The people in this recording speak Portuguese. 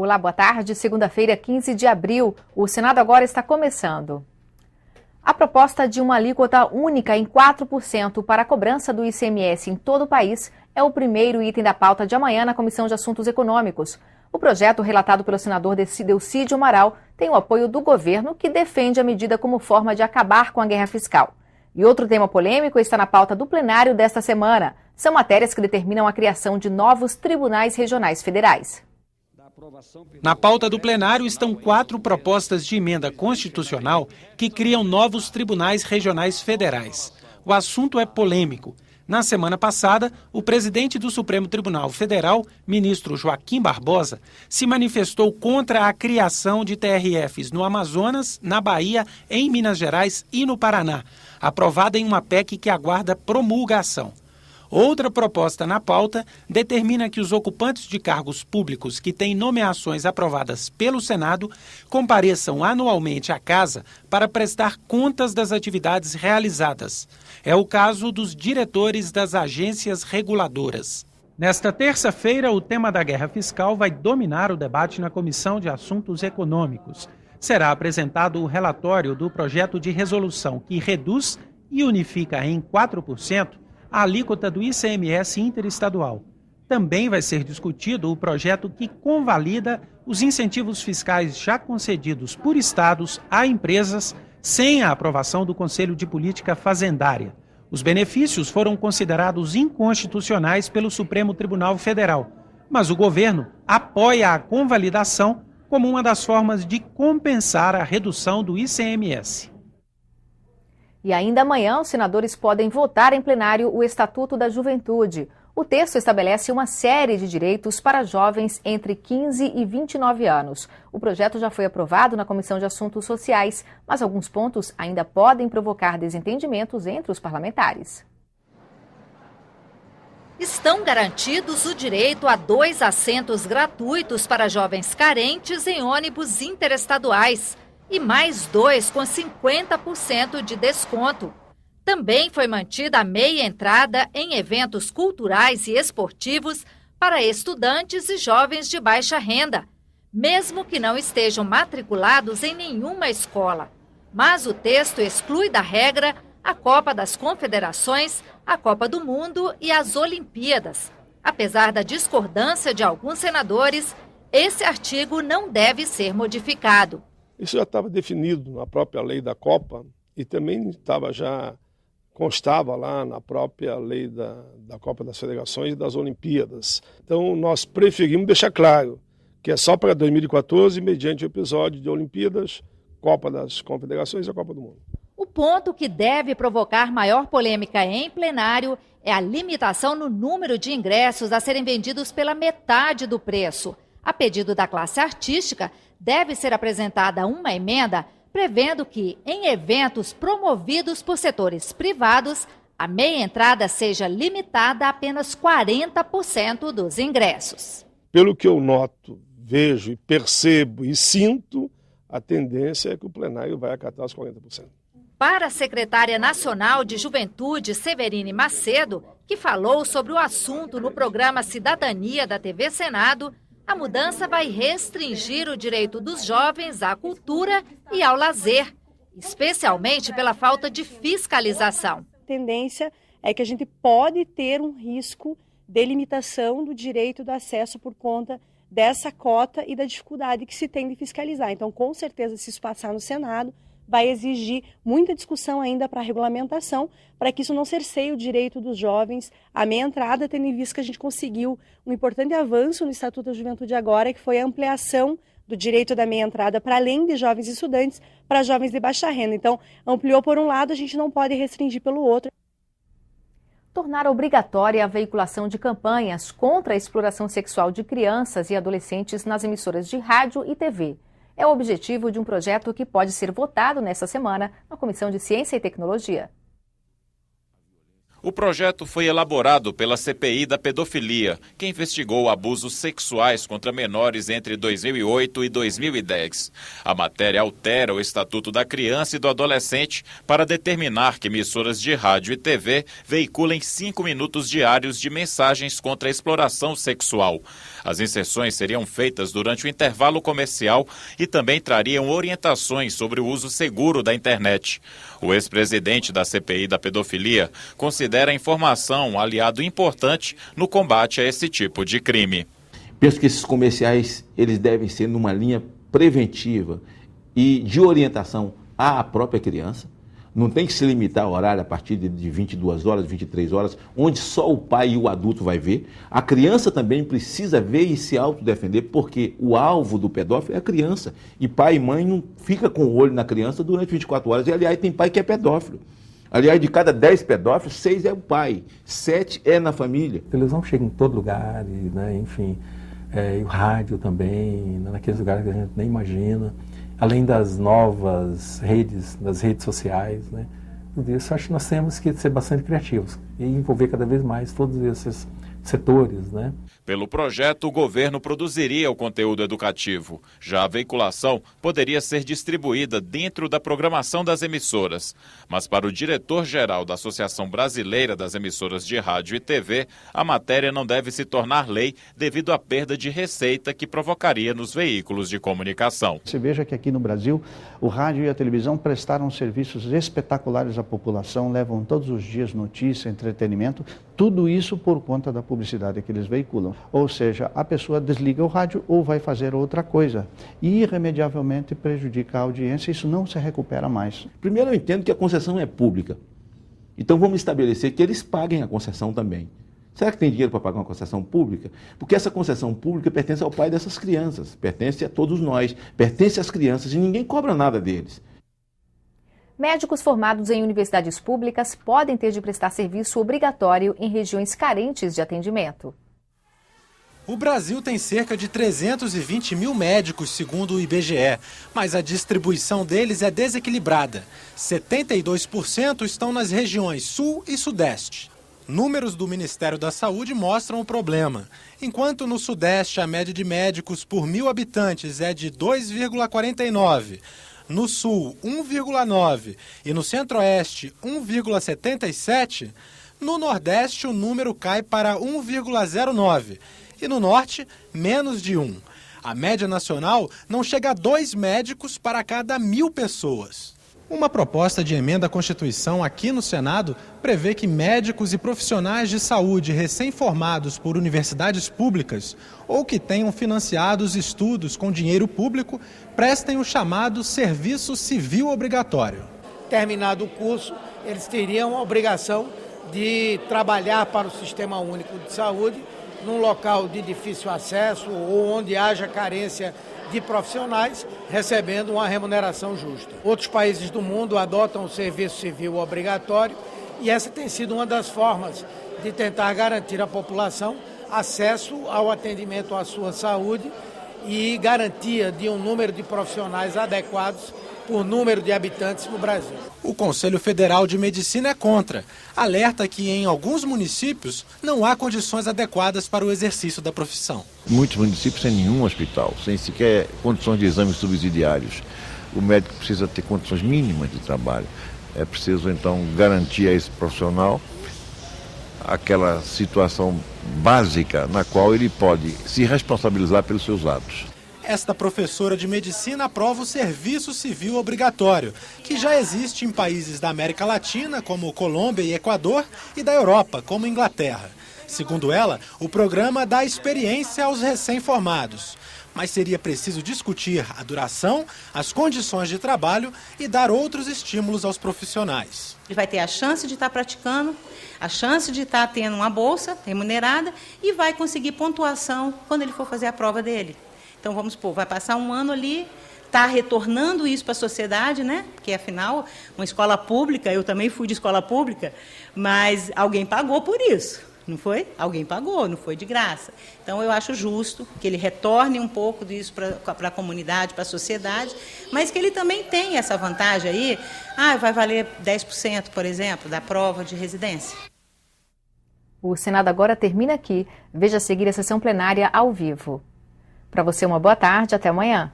Olá, boa tarde. Segunda-feira, 15 de abril. O Senado agora está começando. A proposta de uma alíquota única em 4% para a cobrança do ICMS em todo o país é o primeiro item da pauta de amanhã na Comissão de Assuntos Econômicos. O projeto, relatado pelo senador Delcídio Amaral, tem o apoio do governo, que defende a medida como forma de acabar com a guerra fiscal. E outro tema polêmico está na pauta do plenário desta semana. São matérias que determinam a criação de novos tribunais regionais federais. Na pauta do plenário estão 4 propostas de emenda constitucional que criam novos tribunais regionais federais. O assunto é polêmico. Na semana passada, o presidente do Supremo Tribunal Federal, ministro Joaquim Barbosa, se manifestou contra a criação de TRFs no Amazonas, na Bahia, em Minas Gerais e no Paraná, aprovada em uma PEC que aguarda promulgação. Outra proposta na pauta determina que os ocupantes de cargos públicos que têm nomeações aprovadas pelo Senado compareçam anualmente à casa para prestar contas das atividades realizadas. É o caso dos diretores das agências reguladoras. Nesta terça-feira, o tema da guerra fiscal vai dominar o debate na Comissão de Assuntos Econômicos. Será apresentado o relatório do projeto de resolução que reduz e unifica em 4% a alíquota do ICMS interestadual. Também vai ser discutido o projeto que convalida os incentivos fiscais já concedidos por estados a empresas sem a aprovação do Conselho de Política Fazendária. Os benefícios foram considerados inconstitucionais pelo Supremo Tribunal Federal, mas o governo apoia a convalidação como uma das formas de compensar a redução do ICMS. E ainda amanhã, os senadores podem votar em plenário o Estatuto da Juventude. O texto estabelece uma série de direitos para jovens entre 15 e 29 anos. O projeto já foi aprovado na Comissão de Assuntos Sociais, mas alguns pontos ainda podem provocar desentendimentos entre os parlamentares. Estão garantidos o direito a 2 assentos gratuitos para jovens carentes em ônibus interestaduais e mais 2 com 50% de desconto. Também foi mantida a meia entrada em eventos culturais e esportivos para estudantes e jovens de baixa renda, mesmo que não estejam matriculados em nenhuma escola. Mas o texto exclui da regra a Copa das Confederações, a Copa do Mundo e as Olimpíadas. Apesar da discordância de alguns senadores, esse artigo não deve ser modificado. Isso já estava definido na própria lei da Copa e também constava lá na própria lei da Copa das Federações e das Olimpíadas. Então nós preferimos deixar claro que é só para 2014, mediante o episódio de Olimpíadas, Copa das Confederações e a Copa do Mundo. O ponto que deve provocar maior polêmica em plenário é a limitação no número de ingressos a serem vendidos pela metade do preço. A pedido da classe artística, deve ser apresentada uma emenda prevendo que, em eventos promovidos por setores privados, a meia entrada seja limitada a apenas 40% dos ingressos. Pelo que eu noto, vejo e percebo e sinto, a tendência é que o plenário vai acatar os 40%. Para a secretária nacional de Juventude, Severine Macedo, que falou sobre o assunto no programa Cidadania da TV Senado, a mudança vai restringir o direito dos jovens à cultura e ao lazer, especialmente pela falta de fiscalização. A tendência é que a gente pode ter um risco de limitação do direito do acesso por conta dessa cota e da dificuldade que se tem de fiscalizar. Então, com certeza, se isso passar no Senado, vai exigir muita discussão ainda para a regulamentação, para que isso não cerceie o direito dos jovens à meia entrada, tendo em vista que a gente conseguiu um importante avanço no Estatuto da Juventude agora, que foi a ampliação do direito da meia entrada para além de jovens estudantes, para jovens de baixa renda. Então, ampliou por um lado, a gente não pode restringir pelo outro. Tornar obrigatória a veiculação de campanhas contra a exploração sexual de crianças e adolescentes nas emissoras de rádio e TV. É o objetivo de um projeto que pode ser votado nesta semana na Comissão de Ciência e Tecnologia. O projeto foi elaborado pela CPI da pedofilia, que investigou abusos sexuais contra menores entre 2008 e 2010. A matéria altera o Estatuto da Criança e do Adolescente para determinar que emissoras de rádio e TV veiculem 5 minutos diários de mensagens contra a exploração sexual. As inserções seriam feitas durante o intervalo comercial e também trariam orientações sobre o uso seguro da internet. O ex-presidente da CPI da pedofilia considera a informação um aliado importante no combate a esse tipo de crime. Penso que esses comerciais eles devem ser numa linha preventiva e de orientação à própria criança. Não tem que se limitar ao horário a partir de 22 horas, 23 horas, onde só o pai e o adulto vai ver. A criança também precisa ver e se autodefender, porque o alvo do pedófilo é a criança. E pai e mãe não fica com o olho na criança durante 24 horas. E, aliás, tem pai que é pedófilo. Aliás, de cada 10 pedófilos, 6 é o pai, 7 é na família. A televisão chega em todo lugar, enfim, e o rádio também, naqueles lugares que a gente nem imagina. Além das novas redes, das redes sociais, tudo isso, acho que nós temos que ser bastante criativos e envolver cada vez mais todos esses setores, Pelo projeto, o governo produziria o conteúdo educativo. Já a veiculação poderia ser distribuída dentro da programação das emissoras. Mas para o diretor-geral da Associação Brasileira das Emissoras de Rádio e TV, a matéria não deve se tornar lei devido à perda de receita que provocaria nos veículos de comunicação. Você veja que aqui no Brasil, o rádio e a televisão prestaram serviços espetaculares à população, levam todos os dias notícia, entretenimento, tudo isso por conta da publicidade que eles veiculam. Ou seja, a pessoa desliga o rádio ou vai fazer outra coisa e irremediavelmente prejudica a audiência, isso não se recupera mais. Primeiro, eu entendo que a concessão é pública, então vamos estabelecer que eles paguem a concessão também. Será que tem dinheiro para pagar uma concessão pública? Porque essa concessão pública pertence ao pai dessas crianças, pertence a todos nós, pertence às crianças e ninguém cobra nada deles. Médicos formados em universidades públicas podem ter de prestar serviço obrigatório em regiões carentes de atendimento. O Brasil tem cerca de 320 mil médicos, segundo o IBGE, mas a distribuição deles é desequilibrada. 72% estão nas regiões Sul e Sudeste. Números do Ministério da Saúde mostram o problema. Enquanto no Sudeste a média de médicos por 1.000 habitantes é de 2,49, no Sul 1,9 e no Centro-Oeste 1,77, no Nordeste o número cai para 1,09 e no Norte menos de 1. A média nacional não chega a 2 médicos para cada 1.000 pessoas. Uma proposta de emenda à Constituição aqui no Senado prevê que médicos e profissionais de saúde recém-formados por universidades públicas ou que tenham financiados estudos com dinheiro público prestem o chamado serviço civil obrigatório. Terminado o curso, eles teriam a obrigação de trabalhar para o Sistema Único de Saúde num local de difícil acesso ou onde haja carência de profissionais, recebendo uma remuneração justa. Outros países do mundo adotam o serviço civil obrigatório e essa tem sido uma das formas de tentar garantir à população acesso ao atendimento à sua saúde e garantia de um número de profissionais adequados por número de habitantes no Brasil. O Conselho Federal de Medicina é contra. Alerta que em alguns municípios não há condições adequadas para o exercício da profissão. Muitos municípios sem nenhum hospital, sem sequer condições de exames subsidiários. O médico precisa ter condições mínimas de trabalho. É preciso, então, garantir a esse profissional aquela situação básica na qual ele pode se responsabilizar pelos seus atos. Esta professora de medicina aprova o serviço civil obrigatório, que já existe em países da América Latina, como Colômbia e Equador, e da Europa, como Inglaterra. Segundo ela, o programa dá experiência aos recém-formados. Mas seria preciso discutir a duração, as condições de trabalho e dar outros estímulos aos profissionais. Ele vai ter a chance de estar praticando, a chance de estar tendo uma bolsa remunerada e vai conseguir pontuação quando ele for fazer a prova dele. Então, vamos supor, vai passar um ano ali, está retornando isso para a sociedade, Porque, afinal, uma escola pública, eu também fui de escola pública, mas alguém pagou por isso, não foi? Alguém pagou, não foi de graça. Então, eu acho justo que ele retorne um pouco disso para a comunidade, para a sociedade, mas que ele também tenha essa vantagem aí, vai valer 10%, por exemplo, da prova de residência. O Senado agora termina aqui. Veja a seguir a sessão plenária ao vivo. Para você, uma boa tarde. Até amanhã.